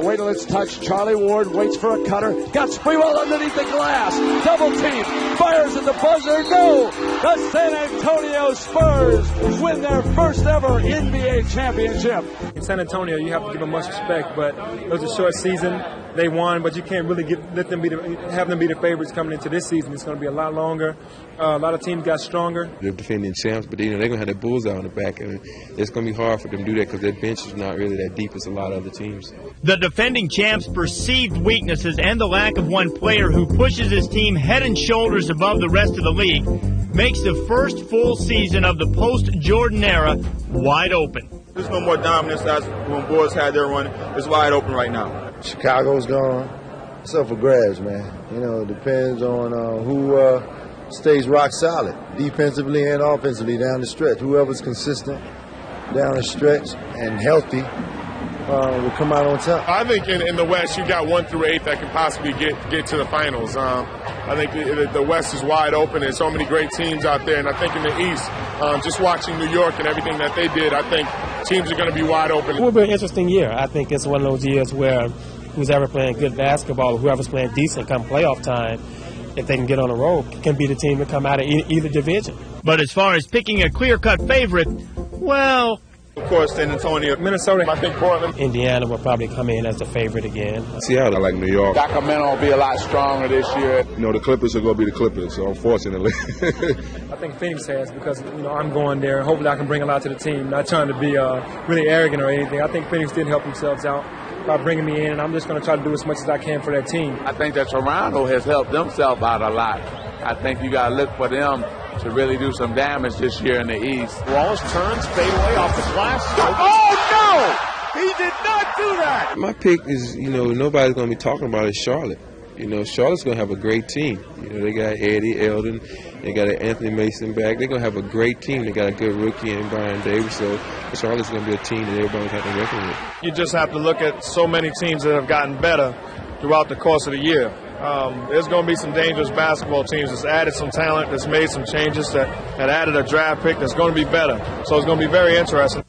Wait till it's touched. Charlie Ward waits for a cutter. Got Sprewell underneath the glass. Double team. Fires at the buzzer. No! The San Antonio Spurs win their first ever NBA championship. In San Antonio, you have to give them much respect, but it was a short season. They won, but you can't really have them be the favorites coming into this season. It's going to be a lot longer. A lot of teams got stronger. They're defending champs, but they're going to have their bullseye on the back, and it's going to be hard for them to do that because their bench is not really that deep as a lot of other teams. The defending champs' perceived weaknesses and the lack of one player who pushes his team head and shoulders above the rest of the league makes the first full season of the post-Jordan era wide open. There's no more dominance as when Bulls had their run. It's wide open right now. Chicago's gone. It's up for grabs, man. It depends on who stays rock solid, defensively and offensively down the stretch. Whoever's consistent down the stretch and healthy will come out on top. I think in the West, you got 1 through 8 that can possibly get to the finals. I think the West is wide open. There's so many great teams out there. And I think in the East, just watching New York and everything that they did, I think teams are going to be wide open. It will be an interesting year. I think it's one of those years where who's ever playing good basketball, whoever's playing decent come playoff time, if they can get on a roll, can be the team to come out of either division. But as far as picking a clear-cut favorite, well, of course, San Antonio, Minnesota, I think Portland. Indiana will probably come in as the favorite again. Seattle, I like New York. Sacramento will be a lot stronger this year. The Clippers are going to be the Clippers, so unfortunately. I think Phoenix has because, I'm going there. Hopefully I can bring a lot to the team. Not trying to be really arrogant or anything. I think Phoenix did help themselves out by bringing me in, and I'm just going to try to do as much as I can for that team. I think that Toronto has helped themselves out a lot. I think you got to look for them to really do some damage this year in the East. Wallace turns, fade away off the glass. Oh, no! He did not do that! My pick is, nobody's going to be talking about is Charlotte. Charlotte's going to have a great team. They got Eddie Eldon. They got Anthony Mason back. They're going to have a great team. They got a good rookie in Brian Davis. So Charlotte's going to be a team that everybody's going to reckon with. You just have to look at so many teams that have gotten better throughout the course of the year. There's going to be some dangerous basketball teams that's added some talent, that's made some changes, that added a draft pick that's going to be better. So it's going to be very interesting.